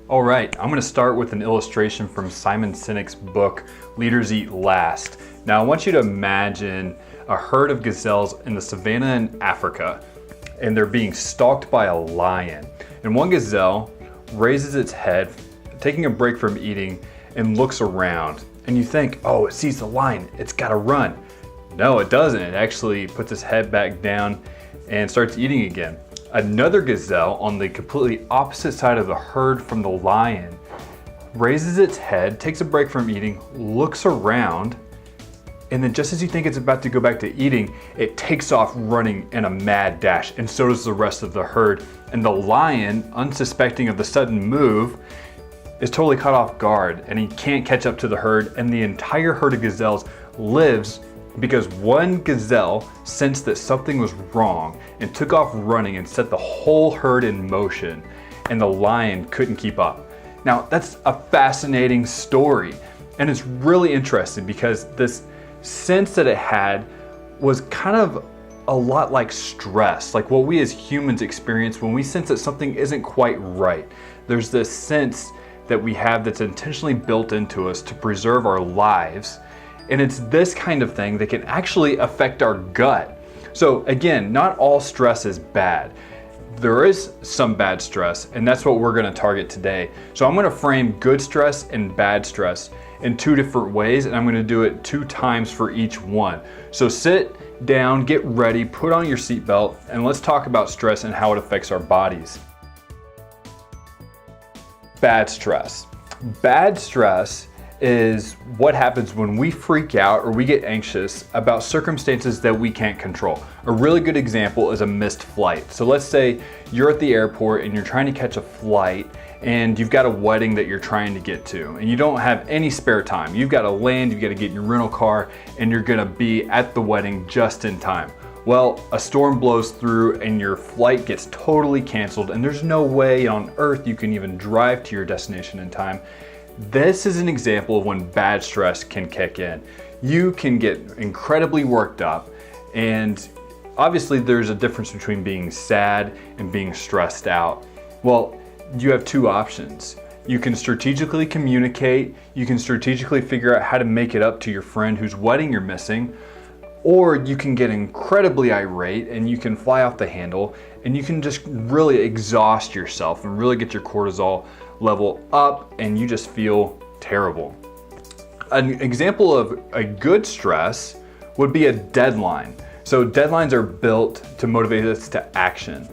All right, I'm going to start with an illustration from Simon Sinek's book, Leaders Eat Last. Now I want you to imagine a herd of gazelles in the savannah in Africa, and they're being stalked by a lion. And one gazelle raises its head, taking a break from eating, and looks around. And you think, oh, it sees the lion, it's got to run. No, it doesn't. It actually puts its head back down and starts eating again. Another gazelle on the completely opposite side of the herd from the lion raises its head, takes a break from eating, looks around, and then just as you think it's about to go back to eating, it takes off running in a mad dash, and so does the rest of the herd. And the lion, unsuspecting of the sudden move, is totally caught off guard, and he can't catch up to the herd, and the entire herd of gazelles lives because one gazelle sensed that something was wrong and took off running and set the whole herd in motion, and the lion couldn't keep up. Now, that's a fascinating story, and it's really interesting because this sense that it had was kind of a lot like stress, like what we as humans experience when we sense that something isn't quite right. There's this sense that we have that's intentionally built into us to preserve our lives. And it's this kind of thing that can actually affect our gut. So again, not all stress is bad. There is some bad stress, and that's what we're going to target today. So I'm going to frame good stress and bad stress in two different ways, and I'm going to do it 2 times for each one. So sit down, get ready, put on your seatbelt, and let's talk about stress and how it affects our bodies. Bad stress. Bad stress is what happens when we freak out or we get anxious about circumstances that we can't control. A really good example is a missed flight. So let's say you're at the airport and you're trying to catch a flight and you've got a wedding that you're trying to get to and you don't have any spare time. You've got to land, you've got to get in your rental car, and you're going to be at the wedding just in time. Well, a storm blows through and your flight gets totally canceled, and there's no way on earth you can even drive to your destination in time. This is an example of when bad stress can kick in. You can get incredibly worked up, and obviously there's a difference between being sad and being stressed out. Well, you have 2 options. You can strategically communicate, you can strategically figure out how to make it up to your friend whose wedding you're missing, or you can get incredibly irate and you can fly off the handle and you can just really exhaust yourself and really get your cortisol level up and you just feel terrible. An example of a good stress would be a deadline. So deadlines are built to motivate us to action.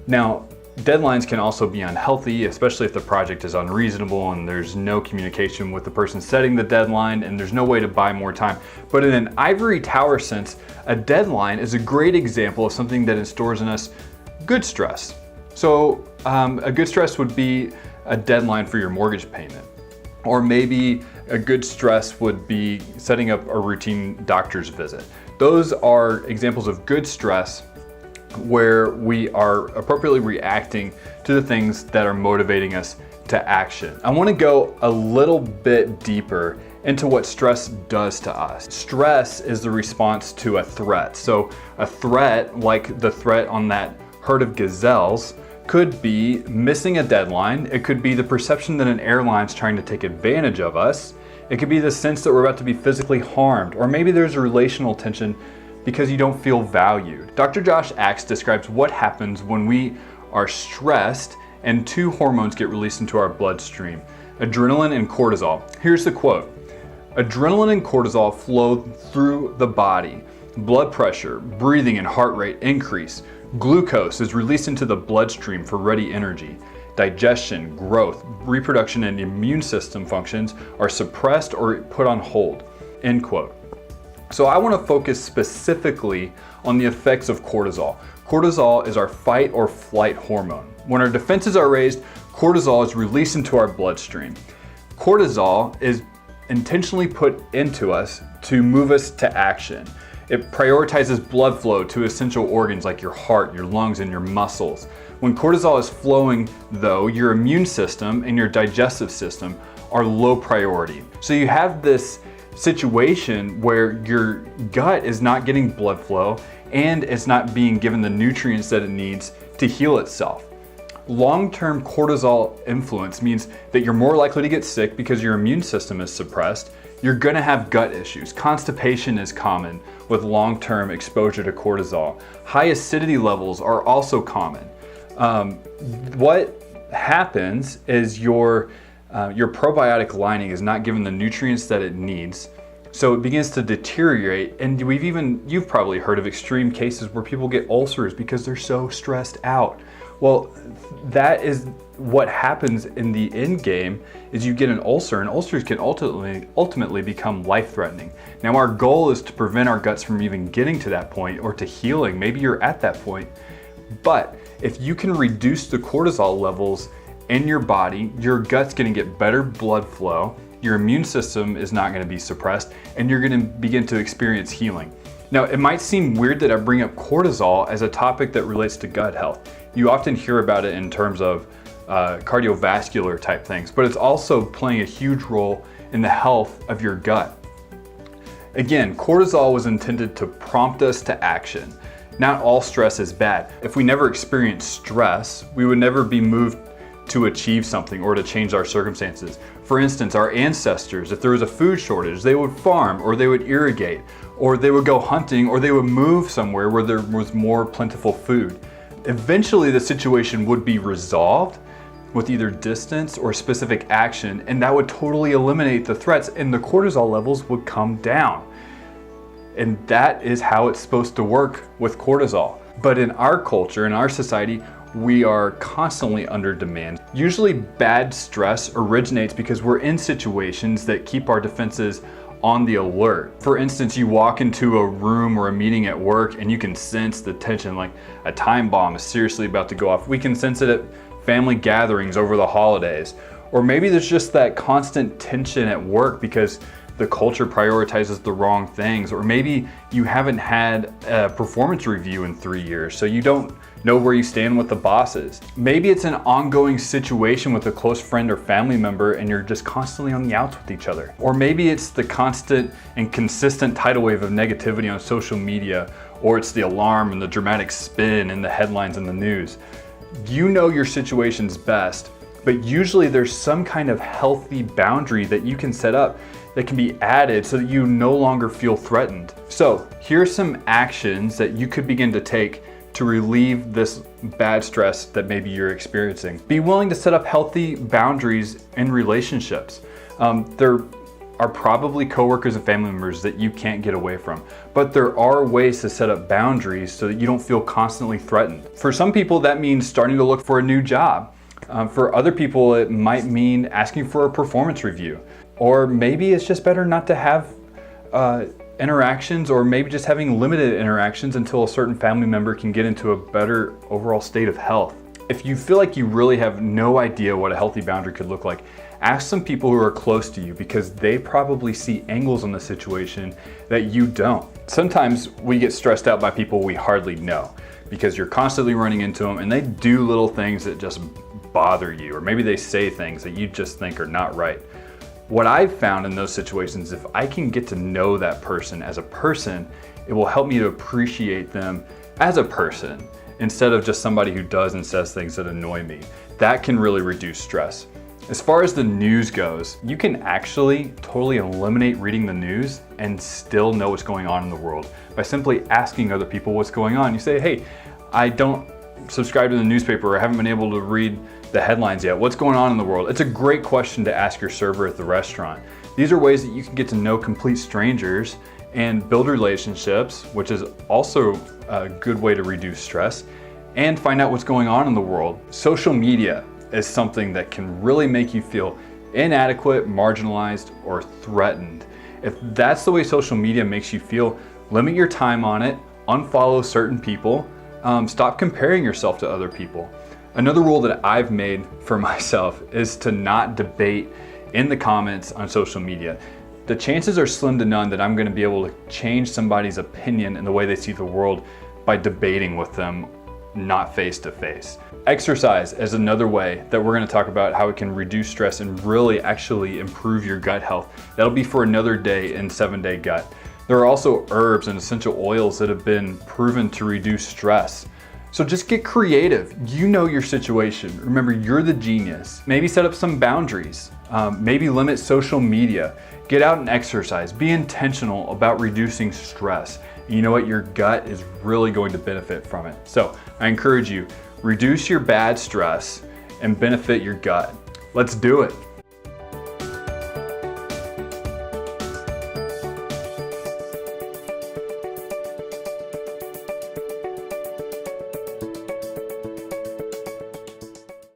Now, deadlines can also be unhealthy, especially if the project is unreasonable and there's no communication with the person setting the deadline and there's no way to buy more time. But in an ivory tower sense, a deadline is a great example of something that instores in us good stress. So a good stress would be a deadline for your mortgage payment. Or maybe a good stress would be setting up a routine doctor's visit. Those are examples of good stress where we are appropriately reacting to the things that are motivating us to action. I want to go a little bit deeper into what stress does to us. Stress is the response to a threat. So a threat, like the threat on that herd of gazelles, could be missing a deadline. It could be the perception that an airline's trying to take advantage of us. It could be the sense that we're about to be physically harmed, or maybe there's a relational tension because you don't feel valued. Dr. Josh Axe describes what happens when we are stressed and 2 hormones get released into our bloodstream, adrenaline and cortisol. Here's the quote: "Adrenaline and cortisol flow through the body. Blood pressure, breathing, and heart rate increase. Glucose is released into the bloodstream for ready energy. Digestion, growth, reproduction, and immune system functions are suppressed or put on hold." End quote. So I want to focus specifically on the effects of cortisol. Cortisol is our fight or flight hormone. When our defenses are raised, cortisol is released into our bloodstream. Cortisol is intentionally put into us to move us to action. It prioritizes blood flow to essential organs like your heart, your lungs, and your muscles. When cortisol is flowing, though, your immune system and your digestive system are low priority. So you have this situation where your gut is not getting blood flow and it's not being given the nutrients that it needs to heal itself. Long-term cortisol influence means that you're more likely to get sick because your immune system is suppressed. You're gonna have gut issues. Constipation is common with long-term exposure to cortisol. High acidity levels are also common. What happens is your probiotic lining is not given the nutrients that it needs, so it begins to deteriorate. And you've probably heard of extreme cases where people get ulcers because they're so stressed out. Well, that is what happens in the end game, is you get an ulcer, and ulcers can ultimately become life-threatening. Now, our goal is to prevent our guts from even getting to that point or to healing. Maybe you're at that point. But if you can reduce the cortisol levels in your body, your gut's gonna get better blood flow, your immune system is not gonna be suppressed, and you're gonna begin to experience healing. Now, it might seem weird that I bring up cortisol as a topic that relates to gut health. You often hear about it in terms of cardiovascular type things, but it's also playing a huge role in the health of your gut. Again, cortisol was intended to prompt us to action. Not all stress is bad. If we never experienced stress, we would never be moved to achieve something or to change our circumstances. For instance, our ancestors, if there was a food shortage, they would farm, or they would irrigate, or they would go hunting, or they would move somewhere where there was more plentiful food. Eventually, the situation would be resolved with either distance or specific action, and that would totally eliminate the threats, and the cortisol levels would come down. And that is how it's supposed to work with cortisol. But in our culture, in our society, we are constantly under demand. Usually bad stress originates because we're in situations that keep our defenses on the alert. For instance, you walk into a room or a meeting at work and you can sense the tension, like a time bomb is seriously about to go off. We can sense it at family gatherings over the holidays. Or maybe there's just that constant tension at work because the culture prioritizes the wrong things. Or maybe you haven't had a performance review in 3 years, so you don't know where you stand with the bosses. Maybe it's an ongoing situation with a close friend or family member and you're just constantly on the outs with each other. Or maybe it's the constant and consistent tidal wave of negativity on social media, or it's the alarm and the dramatic spin in the headlines and the news. You know your situation's best, but usually there's some kind of healthy boundary that you can set up that can be added so that you no longer feel threatened. So here's some actions that you could begin to take to relieve this bad stress that maybe you're experiencing. Be willing to set up healthy boundaries in relationships. There are probably coworkers and family members that you can't get away from, but there are ways to set up boundaries so that you don't feel constantly threatened. For some people, that means starting to look for a new job. For other people, it might mean asking for a performance review. Or maybe it's just better not to have interactions, or maybe just having limited interactions until a certain family member can get into a better overall state of health. If you feel like you really have no idea what a healthy boundary could look like, ask some people who are close to you, because they probably see angles on the situation that you don't. Sometimes we get stressed out by people we hardly know because you're constantly running into them and they do little things that just bother you, or maybe they say things that you just think are not right. What I've found in those situations, if I can get to know that person as a person, it will help me to appreciate them as a person instead of just somebody who does and says things that annoy me. That can really reduce stress. As far as the news goes, you can actually totally eliminate reading the news and still know what's going on in the world by simply asking other people what's going on. You say, hey, I don't subscribe to the newspaper, or I haven't been able to read the headlines yet. What's going on in the world? It's a great question to ask your server at the restaurant. These are ways that you can get to know complete strangers and build relationships, which is also a good way to reduce stress, and find out what's going on in the world. Social media is something that can really make you feel inadequate, marginalized, or threatened. If that's the way social media makes you feel, limit your time on it, unfollow certain people, stop comparing yourself to other people. Another rule that I've made for myself is to not debate in the comments on social media. The chances are slim to none that I'm going to be able to change somebody's opinion and the way they see the world by debating with them not face to face. Exercise is another way that we're going to talk about how it can reduce stress and really actually improve your gut health. That'll be for another day in 7-Day Gut. There are also herbs and essential oils that have been proven to reduce stress. So just get creative. You know your situation. Remember, you're the genius. Maybe set up some boundaries. Maybe limit social media. Get out and exercise. Be intentional about reducing stress. And you know what? Your gut is really going to benefit from it. So I encourage you, reduce your bad stress and benefit your gut. Let's do it.